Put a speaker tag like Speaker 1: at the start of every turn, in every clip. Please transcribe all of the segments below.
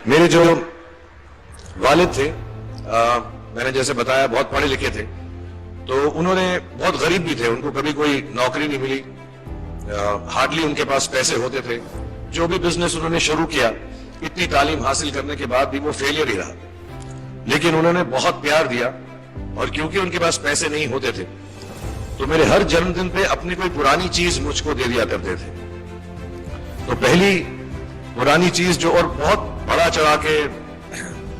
Speaker 1: मेरे जो वालिद थे, मैंने जैसे बताया बहुत पढ़े लिखे थे, तो उन्होंने बहुत गरीब भी थे, उनको कभी कोई नौकरी नहीं मिली, हार्डली उनके पास पैसे होते थे। जो भी बिजनेस उन्होंने शुरू किया, इतनी तालीम हासिल करने के बाद भी वो फेलियर ही रहा। लेकिन उन्होंने बहुत प्यार दिया, और क्योंकि उनके पास पैसे नहीं होते थे तो मेरे हर जन्मदिन पे अपनी कोई पुरानी चीज मुझको दे दिया करते थे। तो पहली पुरानी चीज जो, और बहुत बड़ा चढ़ा के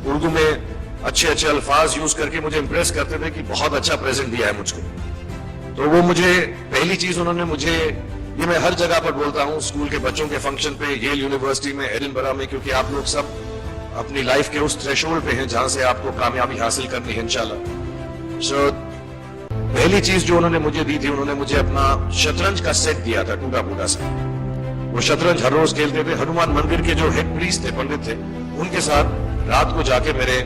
Speaker 1: उर्दू में अच्छे अच्छे अल्फाज यूज करके मुझे इंप्रेस करते थे कि बहुत अच्छा प्रेजेंट दिया है मुझको। तो वो मुझे पहली चीज उन्होंने मुझे, ये मैं हर जगह पर बोलता हूँ, स्कूल के बच्चों के फंक्शन पे, येल यूनिवर्सिटी में, एडिनबरा में, क्योंकि आप लोग सब अपनी लाइफ के उस थ्रेशोल्ड पे हैं जहां से आपको कामयाबी हासिल करनी है इंशाल्लाह। सो पहली चीज जो उन्होंने मुझे दी थी, उन्होंने मुझे अपना शतरंज का सेट दिया था, टूटा फूटा सा। वो शतरंज हर रोज खेलते थे। हनुमान मंदिर के जो हेड प्रीस्ट थे, पंडित थे, उनके साथ रात को जाके मेरे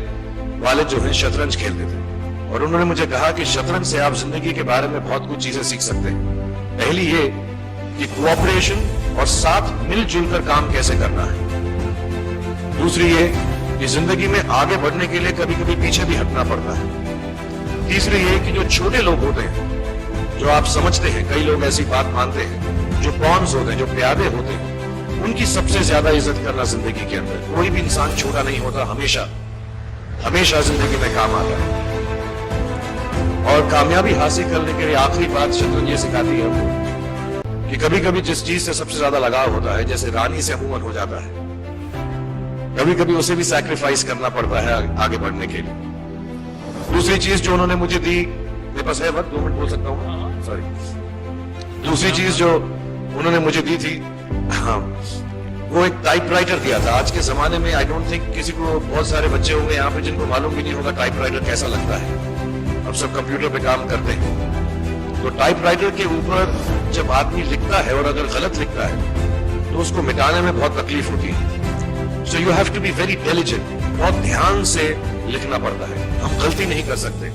Speaker 1: वालिद जो है शतरंज खेलते थे। और उन्होंने मुझे कहा कि शतरंज से आप जिंदगी के बारे में बहुत कुछ चीजें सीख सकते हैं। पहली ये कि कोऑपरेशन और साथ मिलजुल कर काम कैसे करना है। दूसरी ये कि जिंदगी में आगे बढ़ने के लिए कभी कभी पीछे भी हटना पड़ता है। तीसरी ये कि जो छोटे लोग होते हैं, जो आप समझते हैं, कई लोग ऐसी बात मानते हैं, जो पॉन्स होते हैं, जो प्यादे होते हैं, उनकी सबसे ज्यादा इज्जत करना जिंदगी के अंदर। कोई भी इंसान छोटा नहीं होता, हमेशा हमेशा जिंदगी में काम आता है। और कामयाबी हासिल करने के लिए आखिरी बात शतरंज ये सिखाती है हमको कि कभी कभी जिस चीज से सबसे ज्यादा लगाव होता है, जैसे रानी से अमूमन हो जाता है, कभी कभी उसे भी सैक्रिफाइस करना पड़ता है आगे बढ़ने के लिए। दूसरी चीज जो उन्होंने मुझे दी, मेरे पास है वक्त, 2 मिनट बोल सकता हूँ, सॉरी। दूसरी चीज जो उन्होंने मुझे दी थी, हाँ, वो एक टाइपराइटर दिया था। आज के जमाने में आई डोंट थिंक किसी को, बहुत सारे बच्चे होंगे यहाँ पे जिनको मालूम भी नहीं होगा टाइपराइटर कैसा लगता है। अब सब कंप्यूटर पे काम करते हैं, तो टाइपराइटर के ऊपर जब आदमी लिखता है और अगर गलत लिखता है तो उसको मिटाने में बहुत तकलीफ होती है। So you have to be very intelligent, बहुत ध्यान से लिखना पड़ता है, हम गलती नहीं कर सकते।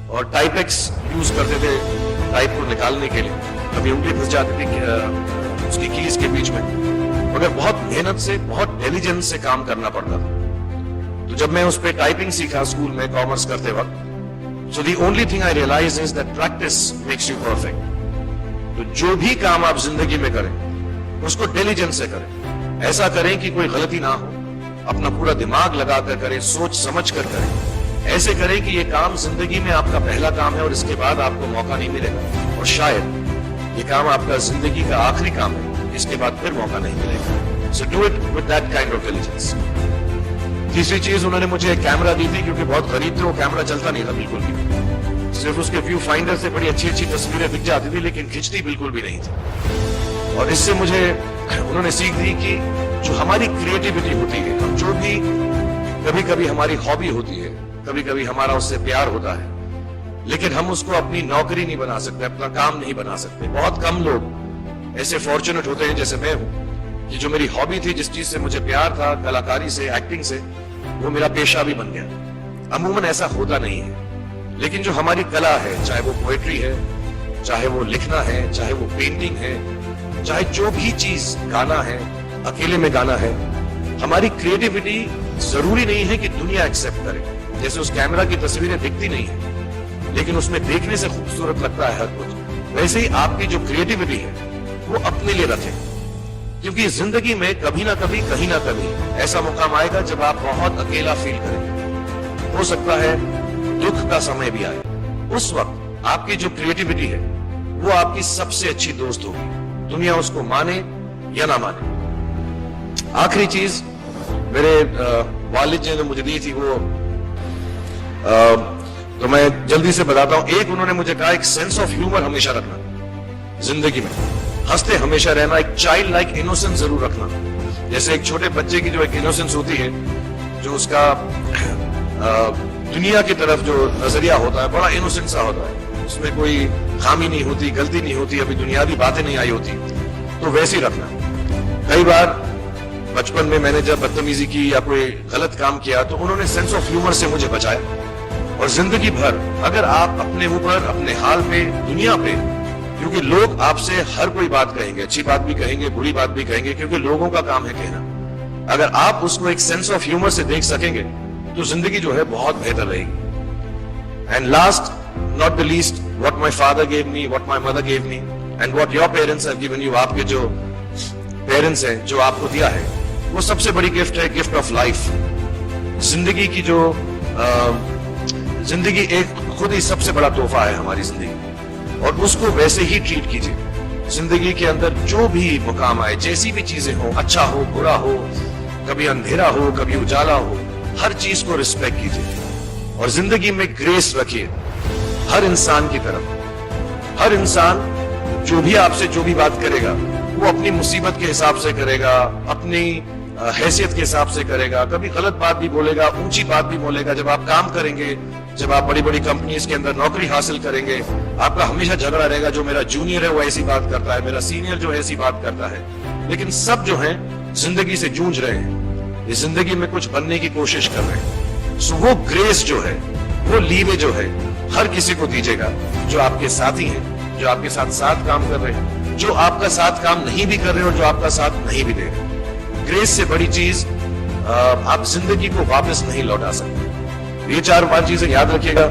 Speaker 1: और टाइपेक्स यूज करते थे टाइप को निकालने के लिए, कभी उंगली फंस जाती थी उसकी कीज के बीच में, मगर बहुत मेहनत से, बहुत इंटेलिजेंस से काम करना पड़ता था। तो जब मैं उस पर टाइपिंग सीखा स्कूल में कॉमर्स करते वक्त, so the only thing I realize is that practice makes you perfect. तो जो भी काम आप जिंदगी में करें उसको इंटेलिजेंस से करें, ऐसा करें कि कोई गलती ना हो, अपना पूरा दिमाग लगाकर करें, सोच समझ कर करें, ऐसे करें कि ये काम जिंदगी में आपका पहला काम है और इसके बाद आपको मौका नहीं मिलेगा, और शायद ये काम आपका जिंदगी का आखिरी काम है, इसके बाद फिर मौका नहीं मिलेगा। So do it with that kind of intelligence. तीसरी चीज उन्होंने मुझे एक कैमरा दी थी, क्योंकि बहुत गरीब थे, वो कैमरा चलता नहीं था बिल्कुल भी, सिर्फ उसके व्यू फाइंडर से बड़ी अच्छी अच्छी तस्वीरें दिख जाती थी, लेकिन खिंचती बिल्कुल भी नहीं थी। और इससे मुझे उन्होंने सीख दी कि जो हमारी क्रिएटिविटी होती है, हम जो भी, कभी कभी हमारी हॉबी होती है, कभी कभी हमारा उससे प्यार होता है, लेकिन हम उसको अपनी नौकरी नहीं बना सकते, अपना काम नहीं बना सकते। बहुत कम लोग ऐसे फॉर्चुनेट होते हैं जैसे मैं हूं कि जो मेरी हॉबी थी, जिस चीज से मुझे प्यार था, कलाकारी से, एक्टिंग से, वो मेरा पेशा भी बन गया। अमूमन ऐसा होता नहीं है, लेकिन जो हमारी कला है, चाहे वो पोएट्री है, चाहे वो लिखना है, चाहे वो पेंटिंग है, चाहे जो भी चीज, गाना है, अकेले में गाना है, हमारी क्रिएटिविटी जरूरी नहीं है कि दुनिया एक्सेप्ट करे। जैसे उस कैमरा की तस्वीरें दिखती नहीं है, लेकिन उसमें देखने से खूबसूरत लगता है हर कुछ, वैसे ही आपकी जो क्रिएटिविटी है वो अपने लिए रखें, क्योंकि जिंदगी में कभी ना कभी, कहीं ना कभी ऐसा मुकाम आएगा जब आप बहुत अकेला फील करेंगे। हो सकता है दुख का समय भी आए, उस वक्त आपकी जो क्रिएटिविटी है वो आपकी सबसे अच्छी दोस्त होगी, दुनिया उसको माने या ना माने। आखिरी चीज मेरे वालिद जी ने मुझे दी थी, वो तो मैं जल्दी से बताता हूं। एक उन्होंने मुझे कहा, एक सेंस ऑफ ह्यूमर हमेशा रखना जिंदगी में, हंसते हमेशा रहना, एक चाइल्ड लाइक इनोसेंस जरूर रखना। जैसे एक छोटे बच्चे की जो एक इनोसेंस होती है, जो उसका दुनिया की तरफ जो नजरिया होता है, बड़ा इनोसेंट सा होता है, उसमें कोई खामी नहीं होती, गलती नहीं होती, अभी दुनियावी बातें नहीं आई होती, तो वैसे ही रखना। कई बार बचपन में मैंने जब बदतमीजी की या कोई गलत काम किया, तो उन्होंने सेंस ऑफ ह्यूमर से मुझे बचाया। और जिंदगी भर अगर आप अपने ऊपर, अपने हाल पे, दुनिया पे, क्योंकि लोग आपसे हर कोई बात कहेंगे, अच्छी बात भी कहेंगे, बुरी बात भी कहेंगे, क्योंकि लोगों का काम है कहना। अगर आप उसको एक सेंस ऑफ ह्यूमर से देख सकेंगे तो जिंदगी जो है बहुत बेहतर रहेगी। And last not the least, what my father gave me, what my mother gave me and what your parents have given you, आपके जो पेरेंट्स हैं जो आपको दिया है, वो सबसे बड़ी गिफ्ट है, गिफ्ट ऑफ लाइफ। जिंदगी की जो जिंदगी एक खुद ही सबसे बड़ा तोहफा है हमारी जिंदगी, और उसको वैसे ही ट्रीट कीजिए। जिंदगी के अंदर जो भी मुकाम आए, जैसी भी चीजें हो, अच्छा हो बुरा हो, कभी अंधेरा हो कभी उजाला हो, हर चीज को रिस्पेक्ट कीजिए और जिंदगी में ग्रेस रखिए हर इंसान की तरफ। हर इंसान जो भी आपसे जो भी बात करेगा वो अपनी मुसीबत के हिसाब से करेगा, अपनी हैसियत के हिसाब से करेगा। कभी गलत बात भी बोलेगा, ऊंची बात भी बोलेगा। जब आप काम करेंगे, जब आप बड़ी बड़ी कंपनीज के अंदर नौकरी हासिल करेंगे, आपका हमेशा झगड़ा रहेगा, जो मेरा जूनियर है वो ऐसी बात करता है, मेरा सीनियर जो है ऐसी बात करता है। लेकिन सब जो है जिंदगी से जूझ रहे हैं, इस जिंदगी में कुछ बनने की कोशिश कर रहे हैं। सो वो ग्रेस जो है, वो लीवे जो है, हर किसी को दीजिएगा जो आपके साथी हैं, जो आपके साथ साथ काम कर रहे हैं, जो आपका साथ काम नहीं भी कर रहे हैं और जो आपका साथ नहीं भी दे रहे। ग्रेस से बड़ी चीज आप जिंदगी को वापस नहीं लौटा सकते। ये 4-5 चीजें याद रखिएगा।